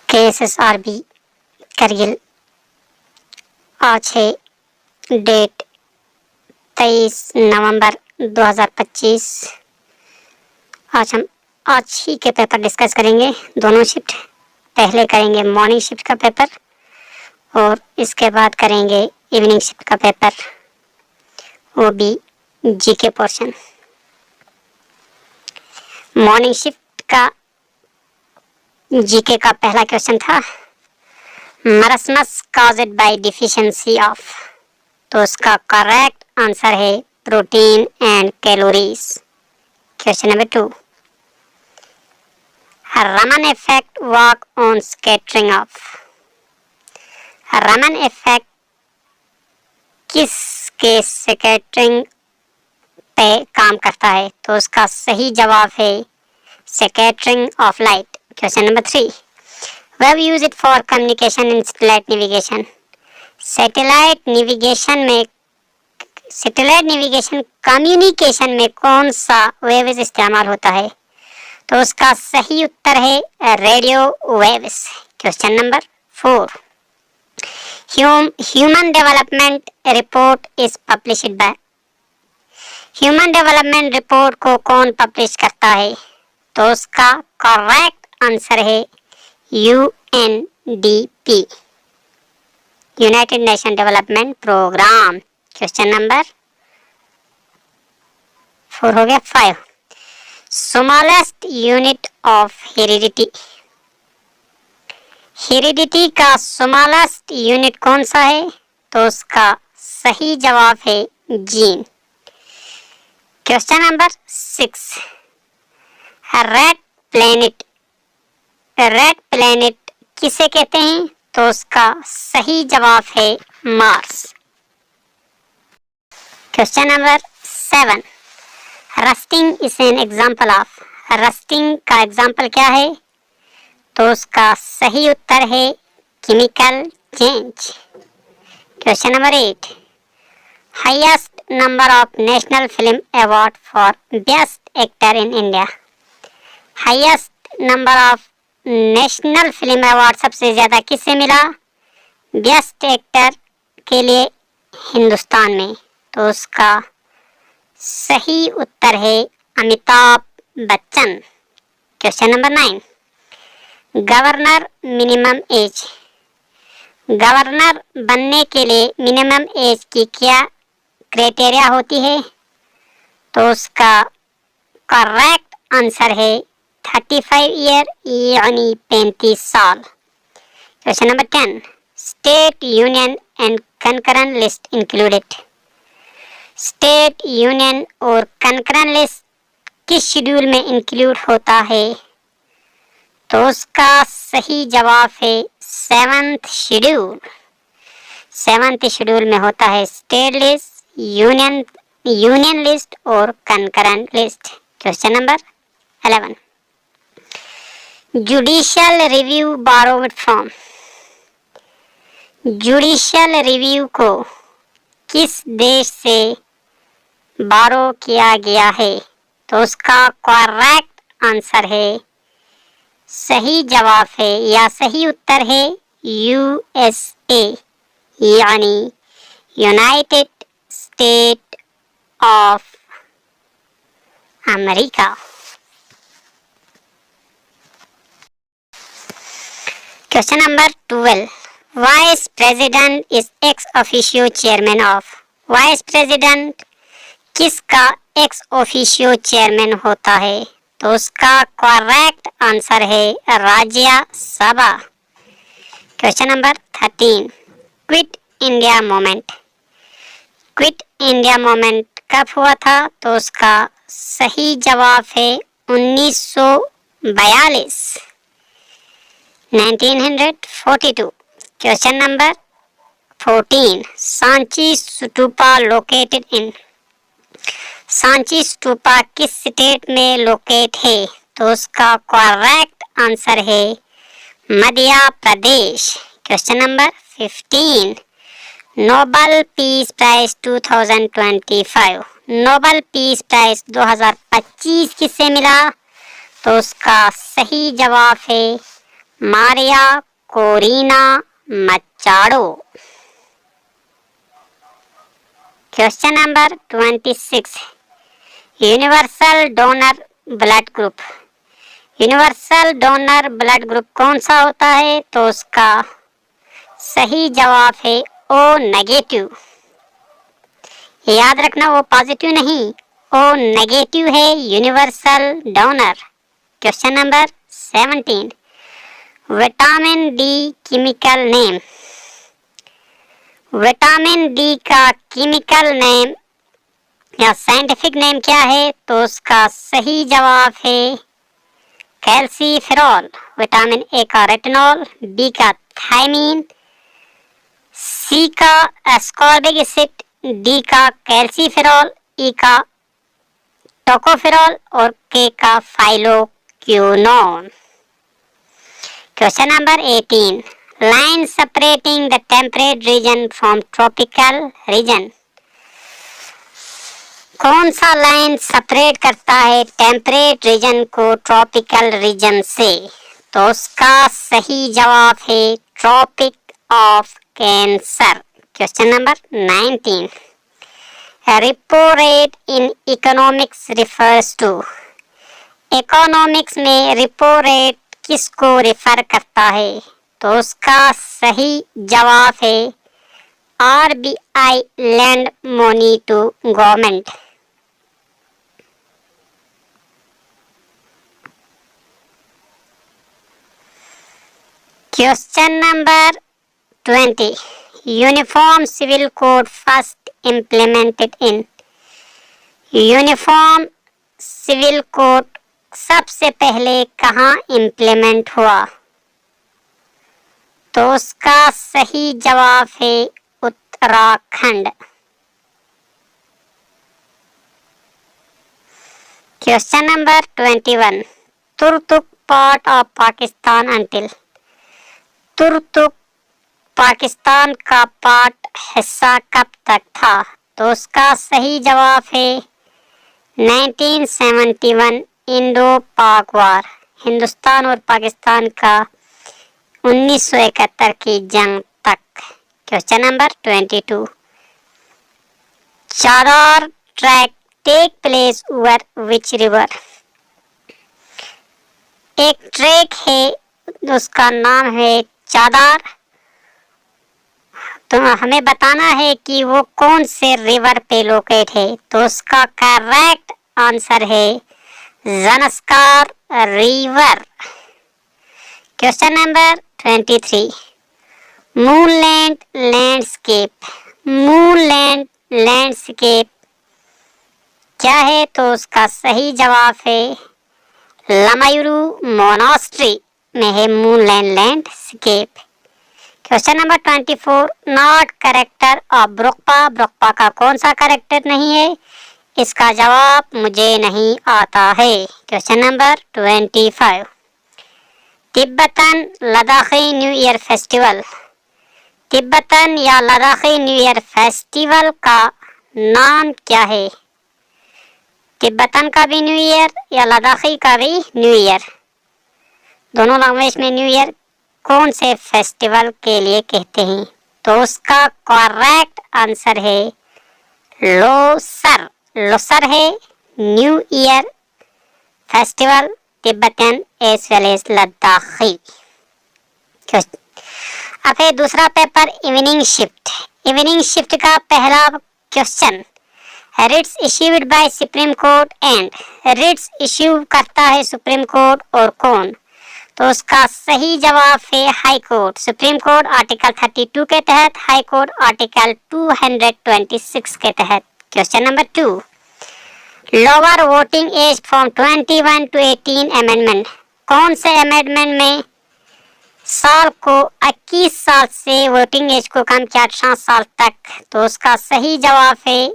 KSSRB Kargil. आज है date 23 नवंबर 2025। आज ही के पेपर डिस्कस करेंगे, दोनों शिफ्ट। पहले करेंगे मॉर्निंग शिफ्ट का पेपर और इसके बाद करेंगे इवनिंग शिफ्ट का पेपर, वो भी जीके पोर्शन। मॉर्निंग शिफ्ट का जीके का पहला क्वेश्चन था मरसमस कॉज्ड बाय डिफिशिएंसी ऑफ, तो उसका करेक्ट आंसर है protein and calories. Question number 2, Raman effect work on scattering of. Raman effect किसके स्कैटरिंग पे काम करता है, तो उसका सही जवाब है scattering of light. Question number 3, web use it for communication in satellite navigation. Satellite navigation communication में कौन सा वेव्स इस्तेमाल होता है, तो उसका सही उत्तर है radio waves. Question number 4, human development report is published by. Human development report को कौन पब्लिश करता है, तो उसका करेक्ट आंसर है UNDP, United Nation development programme. Question number 4 हो गया। 5, smallest unit of heredity. Heredity का स्मॉलेस्ट यूनिट कौन सा है, तो उसका सही जवाब है gene. Question number 6, red planet किसे कहते हैं, तो उसका सही जवाब है Mars. Question number 7, rusting is an example of. Rusting का एग्जाम्पल क्या है, तो उसका सही उत्तर है chemical change. Question number 8, highest number of national film award for best actor in India. Highest number of national film award सबसे ज्यादा किसे मिला, बेस्ट एक्टर के लिए हिंदुस्तान में, तो उसका सही उत्तर है Amitabh Bachchan. Question number 9, governor minimum age. Governor बनने के लिए मिनिमम एज की क्या क्राइटेरिया होती है, तो उसका करेक्ट आंसर है 35 ईयर, यानी 35 साल। Question number 10, state union and concurrent list included. State union और कंकरेंट लिस्ट किस शेड्यूल में इंक्लूड होता है, तो उसका सही जवाब है 7th शेड्यूल। 7th शेड्यूल में होता है स्टेट लिस्ट, यूनियन लिस्ट और concurrent list. Question number 11, judicial review borrowed from. Judicial review को किस देश से बारो किया गया है, तो उसका करेक्ट आंसर है, सही जवाब है या सही उत्तर है USA, यानी United state of America. Question number 12, vice president is ex officio chairman of. Vice president किसका एक्स ऑफिशियो चेयरमैन होता है, तो उसका करेक्ट आंसर है राज्य सभा। Question number 13, quit India movement. Quit India movement कब हुआ था, तो उसका सही जवाब है 1942, 1942। Question number 14, Sanchi stupa located in. Sanchi stupa किस स्टेट में लोकेट है, तो उसका करेक्ट आंसर है Madhya Pradesh. Question number 15, Nobel peace prize 2025 Nobel peace prize 2025 किसे मिला? तो उसका सही जवाब है Maria Corina Machado. Question number 26, universal donor blood group. Universal donor blood group कौन सा होता है? तो उसका सही जवाब है ओ नेगेटिव। याद रखना, वो पॉजिटिव नहीं, ओ नेगेटिव है universal donor. Question number 17, vitamin D chemical name. Vitamin D का केमिकल नेम या साइंटिफिक नेम क्या है? तो उसका सही जवाब है कैल्सीफेरॉल। विटामिन ए का रेटिनॉल, बी का थायमीन, सी का एस्कॉर्बिक एसिड, डी का कैल्सीफेरॉल, ई का टोकोफेरॉल और के का phylloquinone. Question number 18, line separating the temperate region from tropical region. कौन सा लाइन सेपरेट करता है टेम्परेट रीजन को ट्रॉपिकल रीजन से? तो उसका सही जवाब है Tropic of Cancer. Question number 19, repo rate in economics refers to. Economics में रेपो रेट किसको रिफर करता है? तो उसका सही जवाब है RBI lend money to government। Question number 20, uniform civil code first implemented in. Uniform civil code सबसे पहले कहाँ इम्प्लीमेंट हुआ? तो उसका सही जवाब है Uttarakhand. Question number 21, Turtuk part of Pakistan until. Turtuk Pakistan का पार्ट हिस्सा कब तक था? तो उसका सही जवाब है 1971 इंडो पाक वार। हिंदुस्तान और पाकिस्तान का 1971 की जंग तक। Question number 22, Chadar track take place over which river. एक ट्रैक है, उसका नाम है चादर। तो हमें बताना है कि वो कौन से रिवर पे लोकेट है। तो उसका करेक्ट आंसर है Zanskar river. Question number 23, moonland landscape. Moonland landscape क्या है? तो उसका सही जवाब है लमायुरू मोनास्ट्री में है moonland landscape. Question number 24, not character of Brokpa. Brokpa का कौन सा कैरेक्टर नहीं है? इसका जवाब मुझे नहीं आता है। Question number 25, Tibetan Ladakhi new year festival. Tibetan या लद्दाखी न्यू ईयर फेस्टिवल का नाम क्या है? तिब्बतन का भी न्यू ईयर या लद्दाखी का भी न्यू ईयर, दोनों लैंग्वेज में न्यू ईयर कौन से फेस्टिवल के लिए कहते हैं? तो उसका करेक्ट आंसर है लोसर। लोसर है new year festival Tibetan as well as Ladakhi. अब है दूसरा paper evening shift. Evening shift का पहला question, writs issued by supreme court and. Writs issue करता है सुप्रीम कोर्ट और कौन? तो उसका सही जवाब है high court. Supreme court article 32 के तहत, हाई कोर्ट आर्टिकल 226 के तहत। Question number 2, lower voting age from 21 to 18 amendment. कौन से अमेंडमेंट में साल को 21 साल से वोटिंग एज को कम किया 18 साल तक? तो उसका सही जवाब है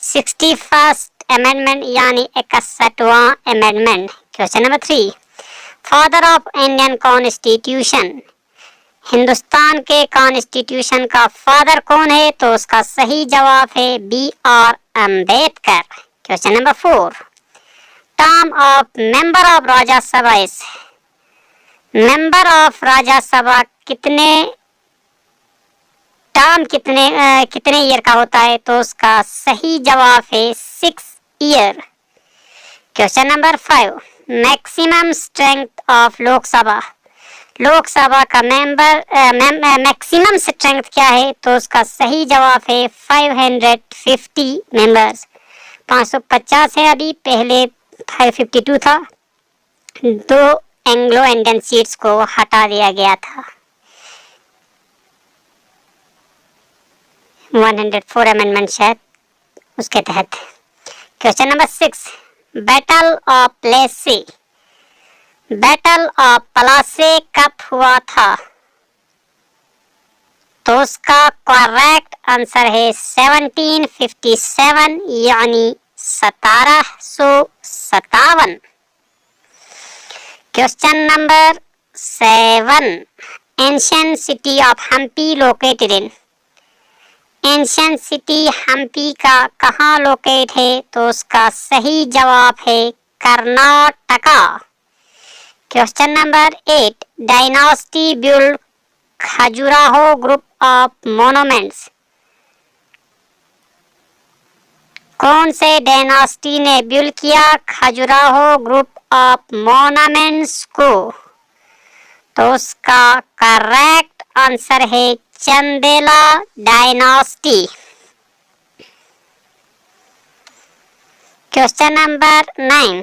61st अमेंडमेंट यानी 61वां amendment. Question number 3, father of Indian constitution. Hindustan के कॉन्स्टिट्यूशन का फादर कौन है? तो उसका सही जवाब है B.R. Ambedkar. Question number 4, term of member of Rajya Sabha is, member of Rajya Sabha कितने टर्म कितने ईयर का होता है? तो उसका सही जवाब है 6 year. Question number 5, maximum strength of Lok Sabha, Lok Sabha का मैक्सिमम स्ट्रेंथ क्या है? तो उसका सही जवाब है 550 मेंबर्स। 550 है अभी, पहले 552 था। 2 एंग्लो इंडियन सीट्स को हटा दिया गया था। 104 अमेंडमेंट शायद उसके तहत। Question number 6, battle of Plassey, battle of Plassey कब हुआ था? तो उसका करेक्ट आंसर है 1757 यानी 1757। Question number 7, ancient city of Hampi located in, ancient city Hampi का कहाँ लोकेट है? तो उसका सही जवाब है Karnataka. Question number 8, dynasty build Khajuraho group of monuments, कौन से डायनास्टी ने बिल्ड किया खजुराहो ग्रुप ऑफ मोनूमेंट्स को? तो उसका करेक्ट आंसर है Chandela dynasty. Question number 9,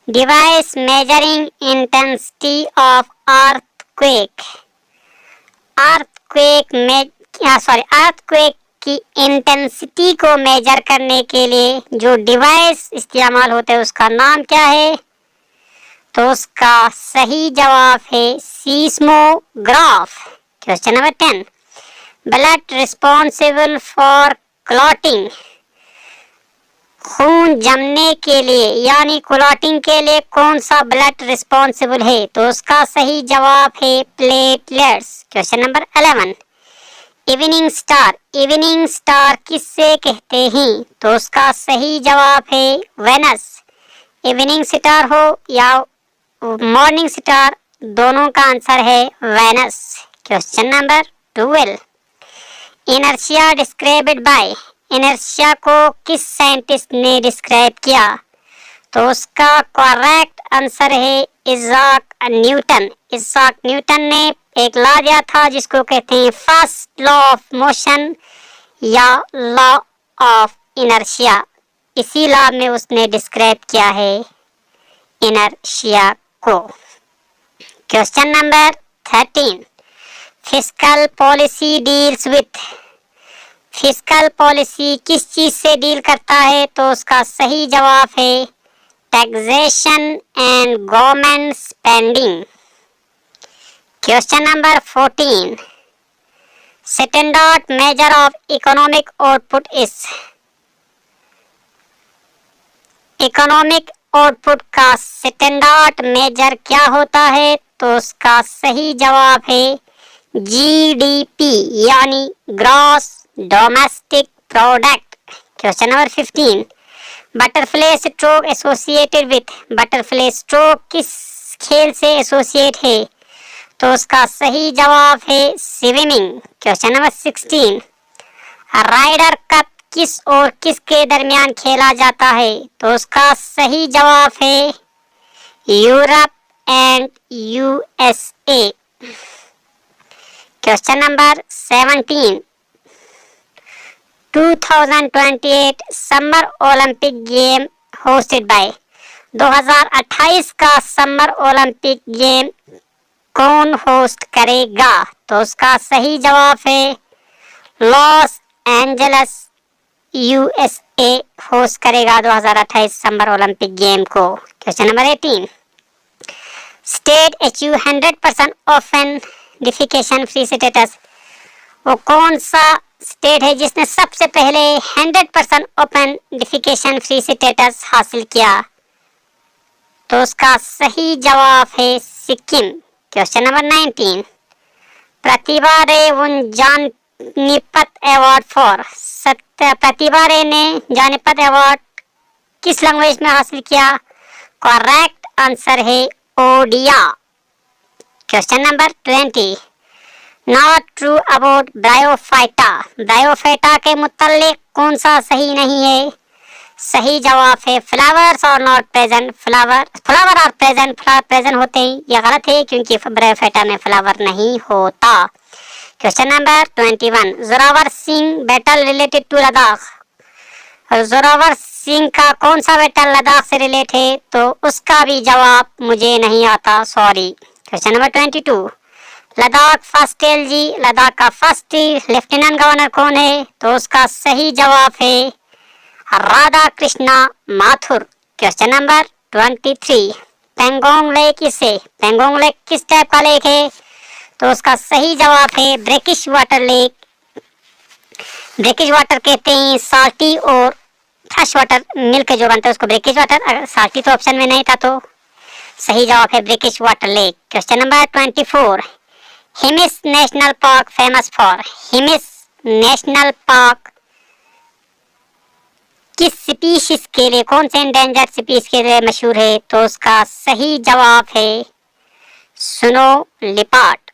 device measuring intensity of earthquake, earthquake की इंटेंसिटी को मेजर करने के लिए जो डिवाइस इस्तेमाल होते हैं उसका नाम क्या है? तो उसका सही जवाब है seismograph. Question number 10, blood responsible for clotting, खून जमने के लिए यानी क्लॉटिंग के लिए कौन सा ब्लड रिस्पॉन्सिबल है? तो उसका सही जवाब है platelets. Question number 11, evening star, evening star किससे कहते हैं? तो उसका सही जवाब है वेनस। इवनिंग स्टार हो या मॉर्निंग स्टार, दोनों का आंसर है Venus. Question number 12, inertia described by, inertia को किस साइंटिस्ट ने डिस्क्राइब किया? तो उसका करेक्ट आंसर है इज़ाक न्यूटन। इज़ाक न्यूटन ने एक लॉ दिया था जिसको कहते हैं फर्स्ट लॉ ऑफ मोशन या लॉ ऑफ इनर्शिया। इसी लॉ में उसने डिस्क्राइब किया है इनर्शिया को। Question number 13, fiscal policy deals with, fiscal policy किस चीज से डील करता है? तो उसका सही जवाब है taxation and government spending. Question number 14, standard measure of economic output is, economic output का स्टैंडर्ड मेजर क्या होता है? तो उसका सही जवाब है जीडीपी यानी gross domestic product. Question number 15, butterfly stroke associated with, butterfly stroke किस खेल से एसोसिएट है? तो उसका सही जवाब है swimming. Question number 16, Ryder cup किस और किसके दरमियान खेला जाता है? तो उसका सही जवाब है Europe and USA. Question number 17, 2028 summer Olympic game hosted by, 2028 का समर ओलंपिक गेम कौन होस्ट करेगा? तो उसका सही जवाब है लॉस एंजल्स यूएसए होस्ट करेगा 2028 समर ओलंपिक गेम को। Question number 18, state achieve 100% open defecation free status, वो कौन सा स्टेट है जिसने सबसे पहले 100% ओपन डिफिकेशन फ्री स्टेटस हासिल किया? तो उसका सही जवाब है सिक्किम। क्वेश्चन नंबर 19, प्रतिभा रे उन जानीपत अवार्ड फॉर, प्रतिभा रे ने जानीपत अवार्ड किस लैंग्वेज में हासिल किया? करेक्ट आंसर है Odia. Question number 20, not true about bryophyta, bryophyta के मुतालिक कौन सा सही नहीं है? सही जवाब है फ्लावर्स और नॉट प्रेजेंट, फ्लावर और प्रेजेंट, फ्लावर प्रेजेंट होते हैं, ये गलत है क्योंकि ब्रायोफाइटा में फ्लावर नहीं होता। Question number 21, Zorawar Singh battle related to Ladakh, Zorawar Singh का कौन सा बैटल लद्दाख से रिलेट है? तो उसका भी जवाब मुझे नहीं आता, sorry. Question number 22, Ladakh first LG, Ladakh का फर्स्ट लेफ्टिनेंट गवर्नर कौन है? तो उसका सही जवाब है Radha Krishna Mathur. Question number 23, Pangong lake इसे, पेंगोंग लेक किस टाइप का लेक है? तो उसका सही जवाब है brackish water lake. Brackish water कहते हैं साल्टी और फ्रेश वाटर मिलकर जो बनता है उसको ब्रेकिश वाटर, अगर साल्टी तो ऑप्शन में नहीं था तो सही जवाब है brackish water lake. Question number 24, Hemis national park famous for, Hemis national park किस स्पीशीज के लिए, कौन से एंडेंजर्ड स्पीशीज के लिए मशहूर है? तो उसका सही जवाब है स्नो लिपार्ड।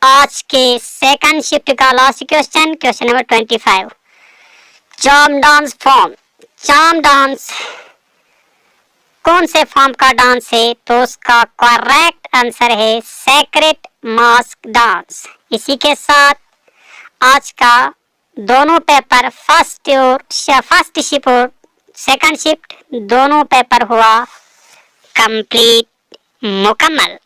आज के सेकंड शिफ्ट का last question, question number 25, charm dance form, charm dance कौन से फॉर्म का डांस है? तो उसका करेक्ट आंसर है सेक्रेट मास्क डांस। इसी के साथ आज का दोनों पेपर फर्स्ट शिफ्ट और सेकंड शिफ्ट दोनों पेपर हुआ कंप्लीट, मुकम्मल।